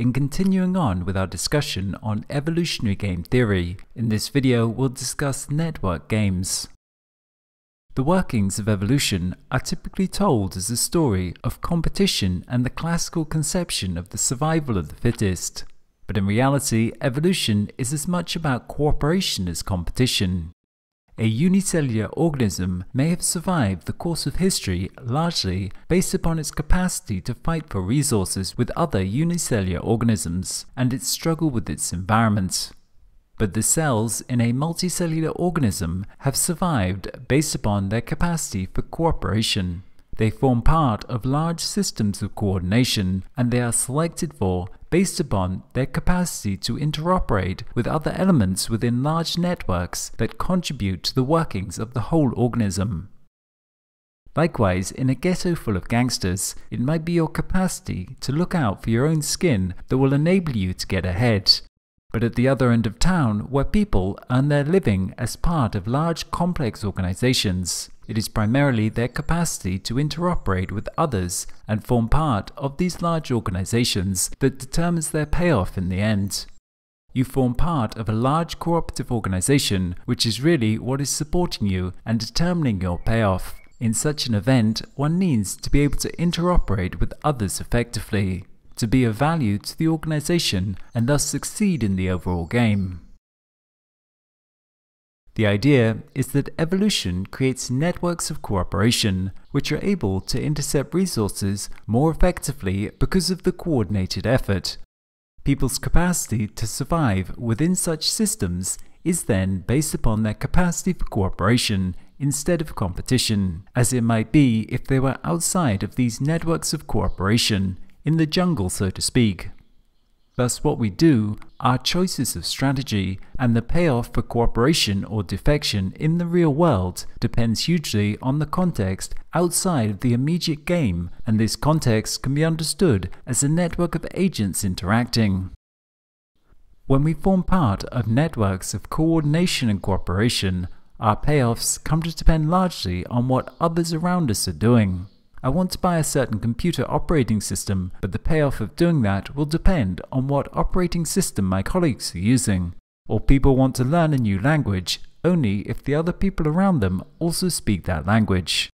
in continuing on with our discussion on evolutionary game theory. In this video, we'll discuss network games. The workings of evolution are typically told as a story of competition and the classical conception of the survival of the fittest. But in reality, evolution is as much about cooperation as competition. A unicellular organism may have survived the course of history largely based upon its capacity to fight for resources with other unicellular organisms and its struggle with its environment. But the cells in a multicellular organism have survived based upon their capacity for cooperation. They form part of large systems of coordination, and they are selected for based upon their capacity to interoperate with other elements within large networks that contribute to the workings of the whole organism. Likewise, in a ghetto full of gangsters, it might be your capacity to look out for your own skin that will enable you to get ahead. But at the other end of town, where people earn their living as part of large complex organizations, it is primarily their capacity to interoperate with others and form part of these large organizations that determines their payoff in the end. You form part of a large cooperative organization, which is really what is supporting you and determining your payoff. In such an event, one needs to be able to interoperate with others effectively, to be of value to the organization and thus succeed in the overall game. The idea is that evolution creates networks of cooperation which are able to intercept resources more effectively because of the coordinated effort. People's capacity to survive within such systems is then based upon their capacity for cooperation instead of competition, as it might be if they were outside of these networks of cooperation, in the jungle so to speak. Thus what we do, our choices of strategy, and the payoff for cooperation or defection in the real world depends hugely on the context outside of the immediate game, and this context can be understood as a network of agents interacting. When we form part of networks of coordination and cooperation, our payoffs come to depend largely on what others around us are doing. I want to buy a certain computer operating system, but the payoff of doing that will depend on what operating system my colleagues are using. Or people want to learn a new language only if the other people around them also speak that language.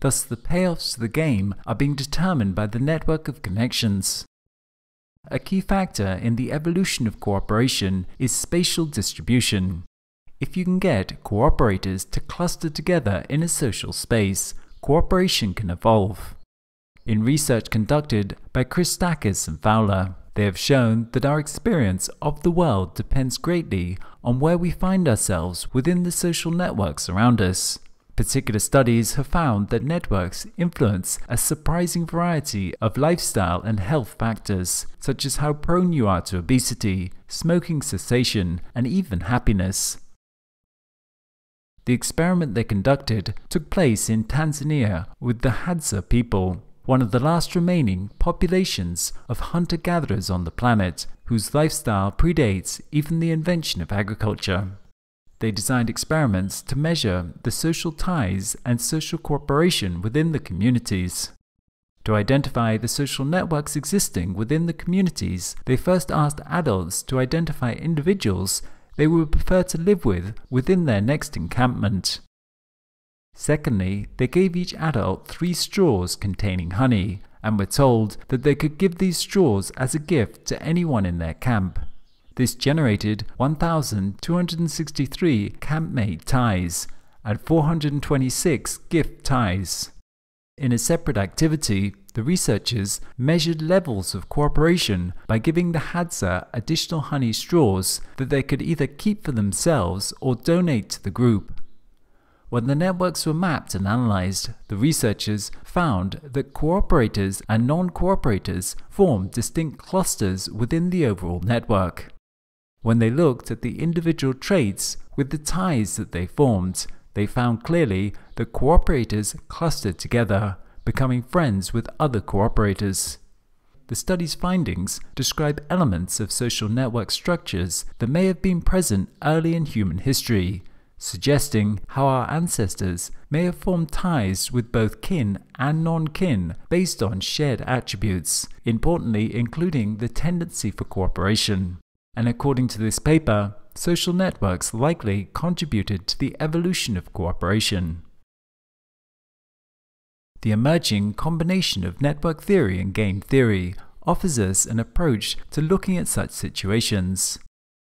Thus, the payoffs to the game are being determined by the network of connections. A key factor in the evolution of cooperation is spatial distribution. If you can get cooperators to cluster together in a social space, cooperation can evolve. In research conducted by Christakis and Fowler, they have shown that our experience of the world depends greatly on where we find ourselves within the social networks around us. Particular studies have found that networks influence a surprising variety of lifestyle and health factors, such as how prone you are to obesity, smoking cessation, and even happiness. The experiment they conducted took place in Tanzania with the Hadza people, one of the last remaining populations of hunter-gatherers on the planet, whose lifestyle predates even the invention of agriculture. They designed experiments to measure the social ties and social cooperation within the communities. To identify the social networks existing within the communities, they first asked adults to identify individuals they would prefer to live with within their next encampment. Secondly, they gave each adult 3 straws containing honey, and were told that they could give these straws as a gift to anyone in their camp. This generated 1,263 campmate ties and 426 gift ties. In a separate activity, the researchers measured levels of cooperation by giving the Hadza additional honey straws that they could either keep for themselves or donate to the group. When the networks were mapped and analyzed, the researchers found that cooperators and non-cooperators formed distinct clusters within the overall network. When they looked at the individual traits with the ties that they formed, they found clearly that cooperators clustered together, becoming friends with other cooperators. The study's findings describe elements of social network structures that may have been present early in human history, suggesting how our ancestors may have formed ties with both kin and non-kin based on shared attributes, importantly including the tendency for cooperation. And according to this paper, social networks likely contributed to the evolution of cooperation. The emerging combination of network theory and game theory offers us an approach to looking at such situations.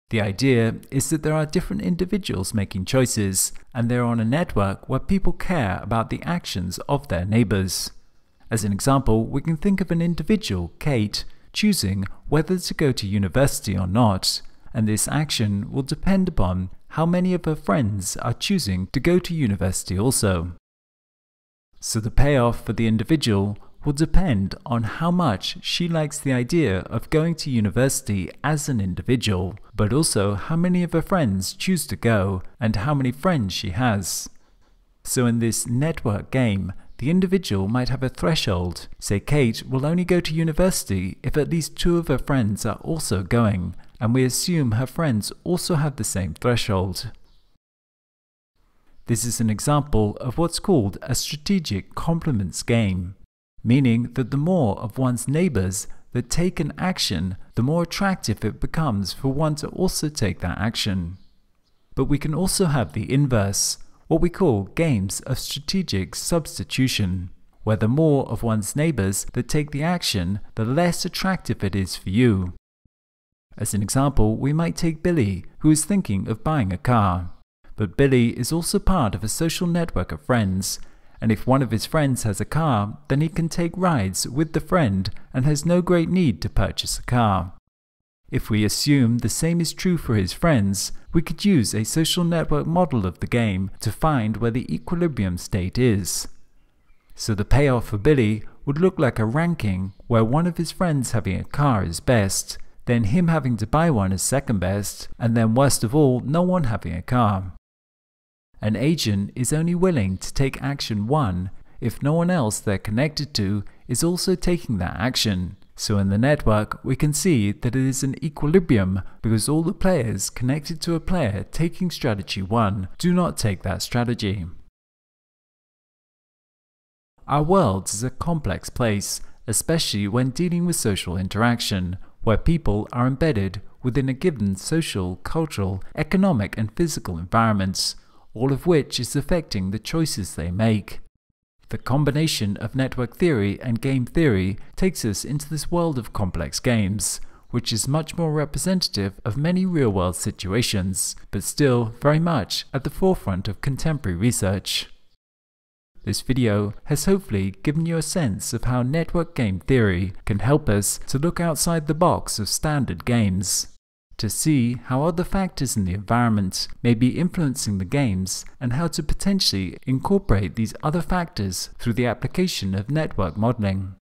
The idea is that there are different individuals making choices, and they're on a network where people care about the actions of their neighbors. As an example, we can think of an individual, Kate, choosing whether to go to university or not, and this action will depend upon how many of her friends are choosing to go to university also. So the payoff for the individual will depend on how much she likes the idea of going to university as an individual, but also how many of her friends choose to go and how many friends she has. So in this network game, the individual might have a threshold. Say Kate will only go to university if at least 2 of her friends are also going, and we assume her friends also have the same threshold. This is an example of what's called a strategic complements game, meaning that the more of one's neighbors that take an action, the more attractive it becomes for one to also take that action. But we can also have the inverse, what we call games of strategic substitution, where the more of one's neighbors that take the action, the less attractive it is for you. As an example, we might take Billy, who is thinking of buying a car. But Billy is also part of a social network of friends, and if one of his friends has a car, then he can take rides with the friend and has no great need to purchase a car. If we assume the same is true for his friends, we could use a social network model of the game to find where the equilibrium state is. So the payoff for Billy would look like a ranking where one of his friends having a car is best, then him having to buy one is second best, and then worst of all, no one having a car. An agent is only willing to take action 1 if no one else they're connected to is also taking that action. So in the network, we can see that it is an equilibrium because all the players connected to a player taking strategy 1 do not take that strategy. Our world is a complex place, especially when dealing with social interaction, where people are embedded within a given social, cultural, economic and physical environments, all of which is affecting the choices they make. The combination of network theory and game theory takes us into this world of complex games, which is much more representative of many real-world situations, but still very much at the forefront of contemporary research. This video has hopefully given you a sense of how network game theory can help us to look outside the box of standard games, to see how other factors in the environment may be influencing the games and how to potentially incorporate these other factors through the application of network modeling.